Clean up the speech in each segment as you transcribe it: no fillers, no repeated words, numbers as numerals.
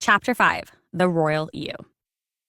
Chapter 5, The Royal You.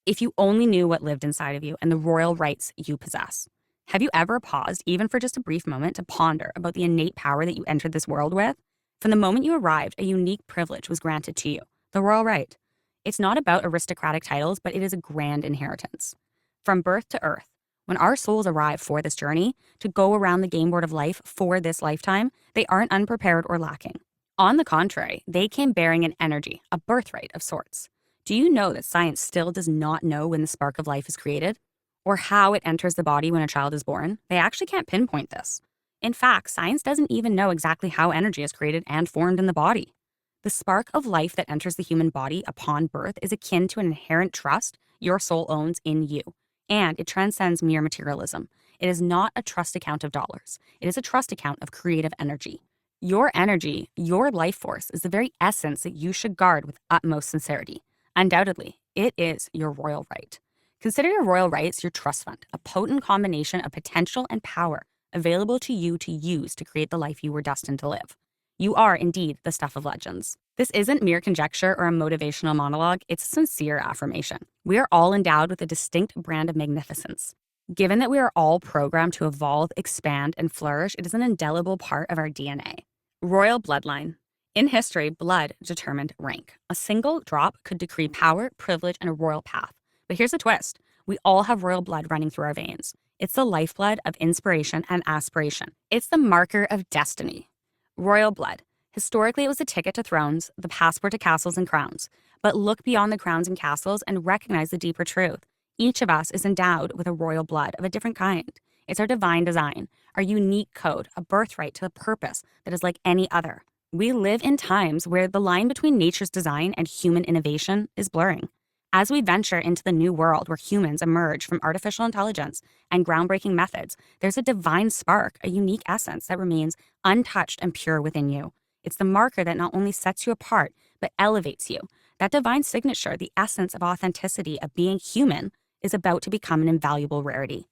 If you only knew what lived inside of you and the royal rights you possess. Have you ever paused, even for just a brief moment, to ponder about the innate power that you entered this world with? From the moment you arrived, a unique privilege was granted to you, the royal right. It's not about aristocratic titles, but it is a grand inheritance. From birth to earth, when our souls arrive for this journey, to go around the game board of life for this lifetime, they aren't unprepared or lacking. On the contrary, they came bearing an energy, a birthright of sorts. Do you know that science still does not know when the spark of life is created? Or how it enters the body when a child is born? They actually can't pinpoint this. In fact, science doesn't even know exactly how energy is created and formed in the body. The spark of life that enters the human body upon birth is akin to an inherent trust your soul owns in you, and it transcends mere materialism. It is not a trust account of dollars. It is a trust account of creative energy. Your energy, your life force, is the very essence that you should guard with utmost sincerity. Undoubtedly, it is your royal right. Consider your royal rights your trust fund, a potent combination of potential and power available to you to use to create the life you were destined to live. You are indeed the stuff of legends. This isn't mere conjecture or a motivational monologue, it's a sincere affirmation. We are all endowed with a distinct brand of magnificence. Given that we are all programmed to evolve, expand, and flourish, it is an indelible part of our DNA. Royal bloodline. In history, blood determined rank. A single drop could decree power, privilege, and a royal path. But here's the twist. We all have royal blood running through our veins. It's the lifeblood of inspiration and aspiration. It's the marker of destiny. Royal blood. Historically, it was the ticket to thrones, the passport to castles and crowns. But look beyond the crowns and castles and recognize the deeper truth. Each of us is endowed with a royal blood of a different kind. It's our divine design, our unique code, a birthright to a purpose that is like any other. We live in times where the line between nature's design and human innovation is blurring. As we venture into the new world where humans emerge from artificial intelligence and groundbreaking methods, there's a divine spark, a unique essence that remains untouched and pure within you. It's the marker that not only sets you apart, but elevates you. That divine signature, the essence of authenticity of being human, is about to become an invaluable rarity.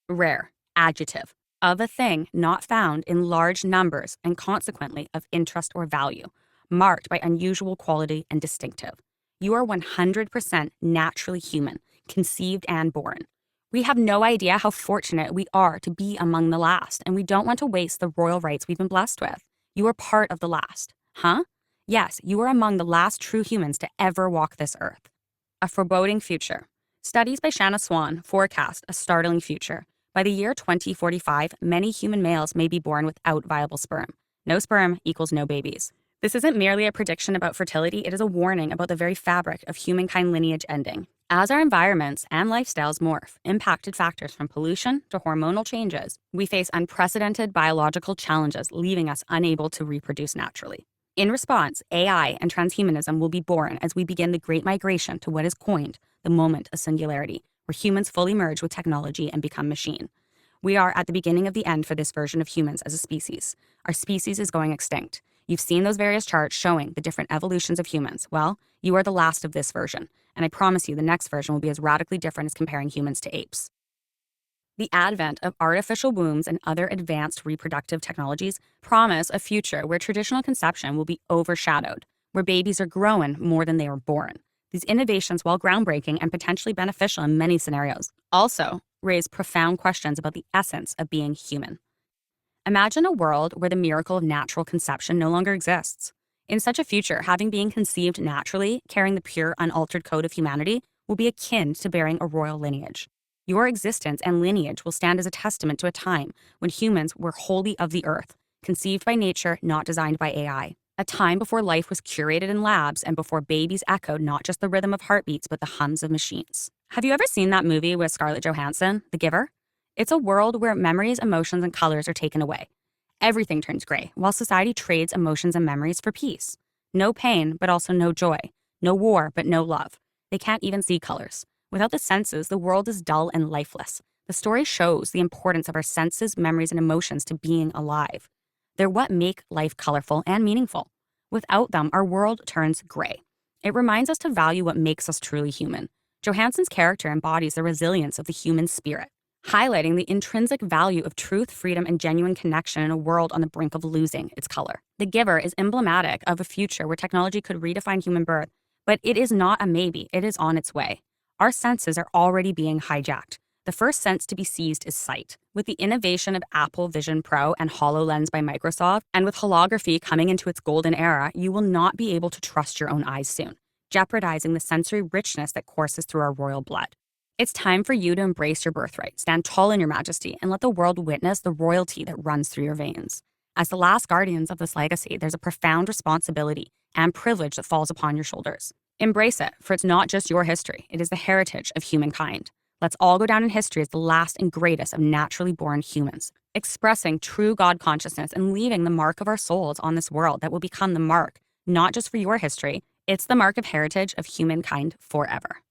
Rare, adjective, of a thing not found in large numbers and consequently of interest or value, marked by unusual quality and distinctive. You are 100% naturally human, conceived and born. We have no idea how fortunate we are to be among the last, and we don't want to waste the royal rights we've been blessed with. You are part of the last. Huh? Yes, you are among the last true humans to ever walk this earth. A foreboding future. Studies by Shanna Swan forecast a startling future. By the year 2045, many human males may be born without viable sperm. No sperm equals no babies. This isn't merely a prediction about fertility, it is a warning about the very fabric of humankind lineage ending. As our environments and lifestyles morph, impacted factors from pollution to hormonal changes, we face unprecedented biological challenges, leaving us unable to reproduce naturally. In response, AI and transhumanism will be born as we begin the great migration to what is coined the moment of singularity, where humans fully merge with technology and become machine. We are at the beginning of the end for this version of humans as a species. Our species is going extinct. You've seen those various charts showing the different evolutions of humans. Well, you are the last of this version, and I promise you the next version will be as radically different as comparing humans to apes. The advent of artificial wombs and other advanced reproductive technologies promise a future where traditional conception will be overshadowed, where babies are grown more than they were born. These innovations, while groundbreaking and potentially beneficial in many scenarios, also raise profound questions about the essence of being human. Imagine a world where the miracle of natural conception no longer exists. In such a future, having been conceived naturally, carrying the pure, unaltered code of humanity, will be akin to bearing a royal lineage. Your existence and lineage will stand as a testament to a time when humans were wholly of the earth, conceived by nature, not designed by AI. A time before life was curated in labs and before babies echoed not just the rhythm of heartbeats, but the hums of machines. Have you ever seen that movie with Scarlett Johansson, The Giver? It's a world where memories, emotions, and colors are taken away. Everything turns gray, while society trades emotions and memories for peace. No pain, but also no joy. No war, but no love. They can't even see colors. Without the senses, the world is dull and lifeless. The story shows the importance of our senses, memories, and emotions to being alive. They're what make life colorful and meaningful. Without them, our world turns gray. It reminds us to value what makes us truly human. Johansson's character embodies the resilience of the human spirit, highlighting the intrinsic value of truth, freedom, and genuine connection in a world on the brink of losing its color. The Giver is emblematic of a future where technology could redefine human birth, But it is not a maybe, it is on its way. Our senses are already being hijacked. The first sense to be seized is sight. With the innovation of Apple Vision Pro and HoloLens by Microsoft, and with holography coming into its golden era, you will not be able to trust your own eyes soon, jeopardizing the sensory richness that courses through our royal blood. It's time for you to embrace your birthright, stand tall in your majesty, and let the world witness the royalty that runs through your veins. As the last guardians of this legacy, there's a profound responsibility and privilege that falls upon your shoulders. Embrace it, for it's not just your history, it is the heritage of humankind. Let's all go down in history as the last and greatest of naturally born humans, expressing true God consciousness and leaving the mark of our souls on this world that will become the mark, not just for your history, it's the mark of heritage of humankind forever.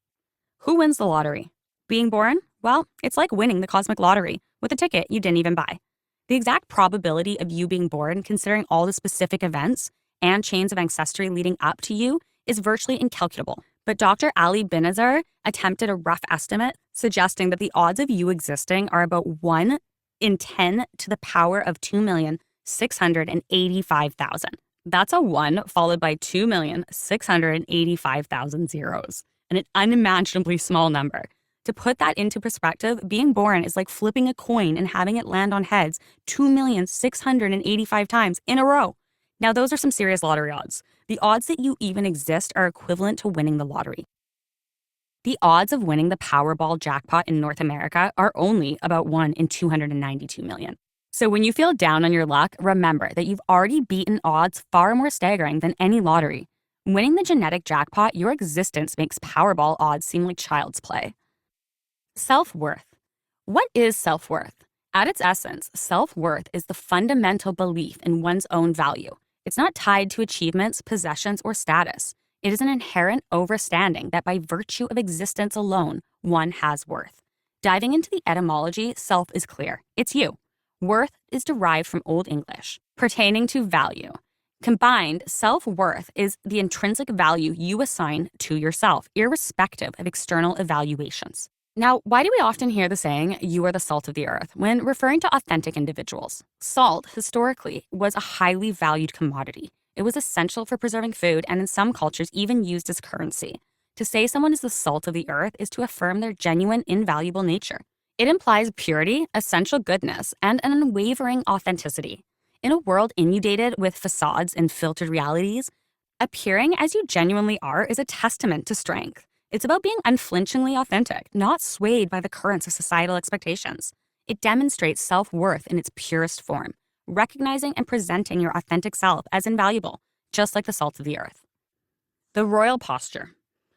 Who wins the lottery? Being born? Well, it's like winning the cosmic lottery with a ticket you didn't even buy. The exact probability of you being born, considering all the specific events and chains of ancestry leading up to you, is virtually incalculable. But Dr. Ali Binazar attempted a rough estimate, suggesting that the odds of you existing are about 1 in 10 to the power of 2,685,000. That's a 1 followed by 2,685,000 zeros, and an unimaginably small number. To put that into perspective, being born is like flipping a coin and having it land on heads 2,685 times in a row. Now, those are some serious lottery odds. The odds that you even exist are equivalent to winning the lottery. The odds of winning the Powerball jackpot in North America are only about 1 in 292 million. So when you feel down on your luck, remember that you've already beaten odds far more staggering than any lottery. Winning the genetic jackpot, your existence makes Powerball odds seem like child's play. Self-worth. What is self-worth? At its essence, self-worth is the fundamental belief in one's own value. It's not tied to achievements, possessions, or status. It is an inherent overstanding that by virtue of existence alone, one has worth. Diving into the etymology, self is clear. It's you. Worth is derived from Old English, pertaining to value. Combined, self-worth is the intrinsic value you assign to yourself, irrespective of external evaluations. Now, why do we often hear the saying, "you are the salt of the earth," when referring to authentic individuals? Salt, historically, was a highly valued commodity. It was essential for preserving food and in some cultures even used as currency. To say someone is the salt of the earth is to affirm their genuine, invaluable nature. It implies purity, essential goodness, and an unwavering authenticity. In a world inundated with facades and filtered realities, appearing as you genuinely are is a testament to strength. It's about being unflinchingly authentic, not swayed by the currents of societal expectations. It demonstrates self-worth in its purest form, recognizing and presenting your authentic self as invaluable, just like the salt of the earth. The royal posture.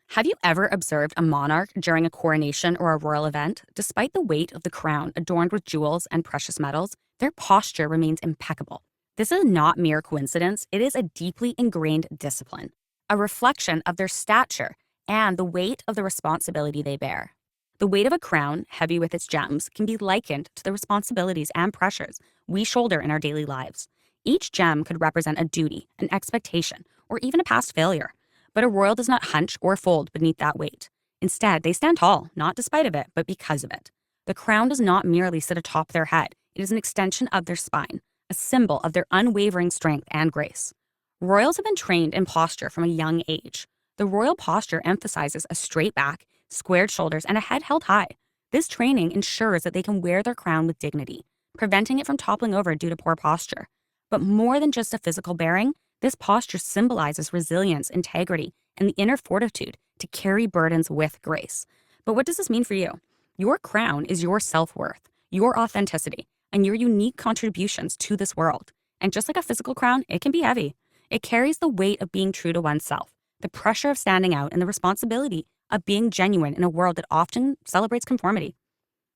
Have you ever observed a monarch during a coronation or a royal event? Despite the weight of the crown adorned with jewels and precious metals, their posture remains impeccable. This is not mere coincidence, it is a deeply ingrained discipline, a reflection of their stature and the weight of the responsibility they bear. The weight of a crown, heavy with its gems, can be likened to the responsibilities and pressures we shoulder in our daily lives. Each gem could represent a duty, an expectation, or even a past failure. But a royal does not hunch or fold beneath that weight. Instead, they stand tall, not despite of it, but because of it. The crown does not merely sit atop their head. It is an extension of their spine, a symbol of their unwavering strength and grace. Royals have been trained in posture from a young age. The royal posture emphasizes a straight back, squared shoulders, and a head held high. This training ensures that they can wear their crown with dignity, preventing it from toppling over due to poor posture. But more than just a physical bearing, this posture symbolizes resilience, integrity, and the inner fortitude to carry burdens with grace. But what does this mean for you? Your crown is your self-worth, your authenticity, and your unique contributions to this world. And just like a physical crown, it can be heavy. It carries the weight of being true to oneself, the pressure of standing out, and the responsibility of being genuine in a world that often celebrates conformity.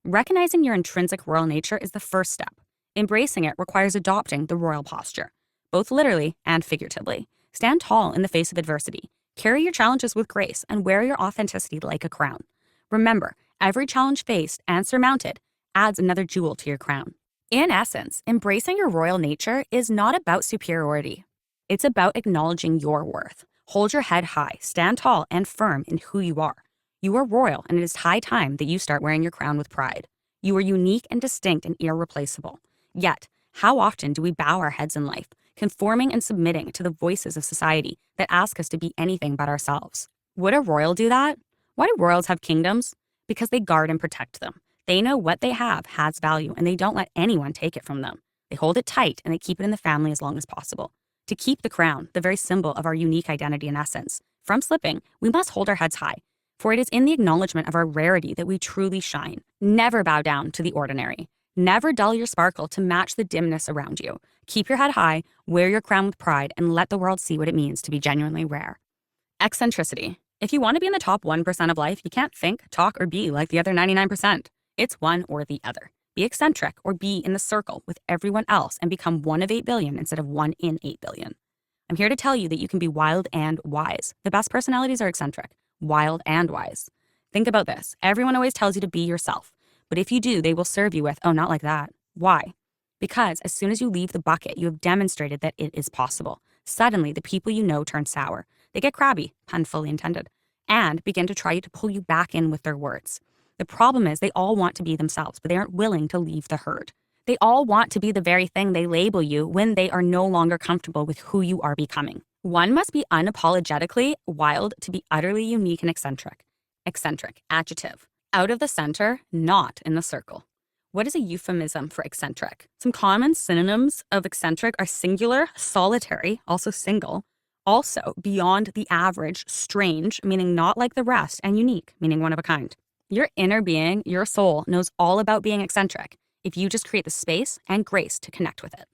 Recognizing your intrinsic royal nature is the first step. Embracing it requires adopting the royal posture, both literally and figuratively. Stand tall in the face of adversity. Carry your challenges with grace and wear your authenticity like a crown. Remember, every challenge faced and surmounted adds another jewel to your crown. In essence, embracing your royal nature is not about superiority. It's about acknowledging your worth. Hold your head high, stand tall and firm in who you are. You are royal, and it is high time that you start wearing your crown with pride. You are unique and distinct and irreplaceable. Yet, how often do we bow our heads in life, conforming and submitting to the voices of society that ask us to be anything but ourselves? Would a royal do that? Why do royals have kingdoms? Because they guard and protect them. They know what they have has value, and they don't let anyone take it from them. They hold it tight, and they keep it in the family as long as possible. To keep the crown, the very symbol of our unique identity and essence, from slipping, we must hold our heads high. For it is in the acknowledgement of our rarity that we truly shine. Never bow down to the ordinary. Never dull your sparkle to match the dimness around you. Keep your head high, wear your crown with pride, and let the world see what it means to be genuinely rare. Eccentricity. If you want to be in the top 1% of life, you can't think, talk, or be like the other 99%. It's one or the other. Be eccentric or be in the circle with everyone else and become one of 8 billion instead of 1 in 8 billion. I'm here to tell you that you can be wild and wise. The best personalities are eccentric, wild and wise. Think about this. Everyone always tells you to be yourself. But if you do, they will serve you with, oh, not like that. Why? Because as soon as you leave the bucket, you have demonstrated that it is possible. Suddenly, the people you know turn sour. They get crabby, pun fully intended, and begin to try to pull you back in with their words. The problem is they all want to be themselves, but they aren't willing to leave the herd. They all want to be the very thing they label you when they are no longer comfortable with who you are becoming. One must be unapologetically wild to be utterly unique and eccentric. Eccentric, adjective. Out of the center, not in the circle. What is a euphemism for eccentric? Some common synonyms of eccentric are singular, solitary, also single, also beyond the average, strange, meaning not like the rest, and unique, meaning one of a kind. Your inner being, your soul, knows all about being eccentric if you just create the space and grace to connect with it.